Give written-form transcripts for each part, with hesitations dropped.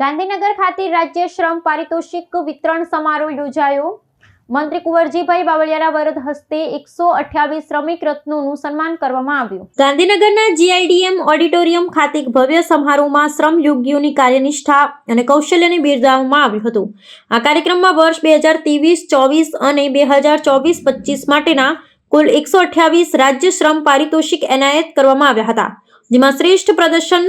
ગાંધીનગર ખાતે રાજ્ય શ્રમ પારિતોષિક વિતરણ સમારોહ યોજાયો। મંત્રી કુંવરજીભાઈ બાવળિયાના વરદ હસ્તે 128 શ્રમિક રત્નોનું સન્માન કરવામાં આવ્યું। ગાંધીનગરના GIDM ઓડિટોરિયમ ખાતે ભવ્ય સમારોહમાં શ્રમયોગીઓની કાર્યનિષ્ઠા અને કૌશલ્યને બિરદાવવામાં આવ્યું હતું। આ કાર્યક્રમમાં વર્ષ 2023-24 અને 2024-25 માટેના કુલ 128 રાજ્ય શ્રમ પારિતોષિક એનાયત કરવામાં આવ્યા હતા, જેમાં શ્રેષ્ઠ પ્રદર્શન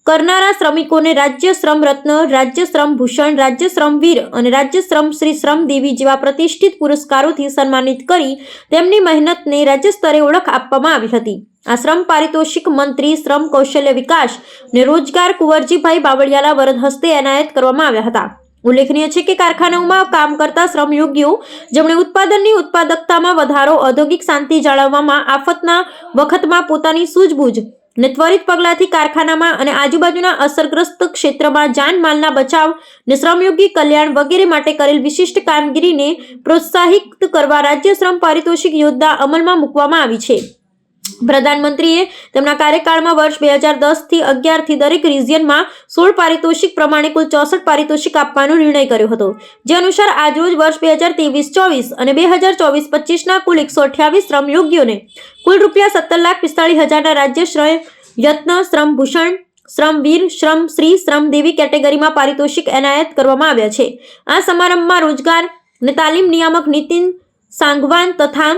કરનારા શ્રમિકોને રાજ્ય શ્રમ રત્ન, રાજ્ય શ્રમ ભૂષણ, રાજ્ય શ્રમ વીર અને રાજ્ય શ્રમ શ્રી શ્રમ દેવી જેવા પ્રતિષ્ઠિત પુરસ્કારોથી સન્માનિત કરી તેમની મહેનતને રાજ્ય સ્તરે ઓળખ આપવામાં આવી હતી। આ શ્રમ પારિતોષિક મંત્રી શ્રમ કૌશલ્ય વિકાસ અને રોજગાર કુંવરજીભાઈ બાવળિયાના વરદ હસ્તે એનાયત કરવામાં આવ્યા હતા। ઉલ્લેખનીય છે કે કારખાનાઓમાં કામ કરતા શ્રમયોગીઓ જેમણે ઉત્પાદનની ઉત્પાદકતામાં વધારો, ઔદ્યોગિક શાંતિ જાળવવામાં, આફતના વખતમાં પોતાની સૂઝબૂઝ ને ત્વરિત પગલાંથી કારખાનામાં અને આજુબાજુના અસરગ્રસ્ત ક્ષેત્રમાં જાનમાલના બચાવ ને શ્રમયોગી કલ્યાણ વગેરે માટે કરેલ વિશિષ્ટ કામગીરીને પ્રોત્સાહિત કરવા રાજ્ય શ્રમ પારિતોષિક યોજના અમલમાં મૂકવામાં આવી છે। પ્રધાનમંત્રીએ તેમના કાર્યકાળમાં વર્ષ 2010-11 થી દરેક રિજિયનમાં 16 પારિતોષિક પ્રમાણે કુલ 64 પારિતોષિક આપવાનો નિર્ણય કર્યો હતો, જે અનુસાર આજરોજ વર્ષ 2023-24 અને 2024-25ના કુલ 128 શ્રમયોગીઓને કુલ રૂપિયા 17,45,000ના રાજ્ય શ્રમ યત્ન, શ્રમ ભૂષણ, શ્રમ વીર, શ્રમ શ્રી, શ્રમ દેવી કેટેગરીમાં પારિતોષિક એનાયત કરવામાં આવ્યા છે। આ સમારંભમાં રોજગાર અને તાલીમ નિયામક નીતિન સાંગવાન તથા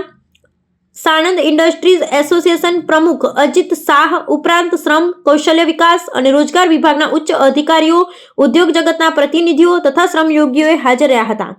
સાણંદ ઇન્ડસ્ટ્રીઝ એસોસિએશન પ્રમુખ અજીત શાહ ઉપરાંત શ્રમ, કૌશલ્ય વિકાસ અને રોજગાર વિભાગના ઉચ્ચ અધિકારીઓ, ઉદ્યોગ જગતના પ્રતિનિધિઓ તથા શ્રમયોગીઓએ હાજર રહ્યા હતા।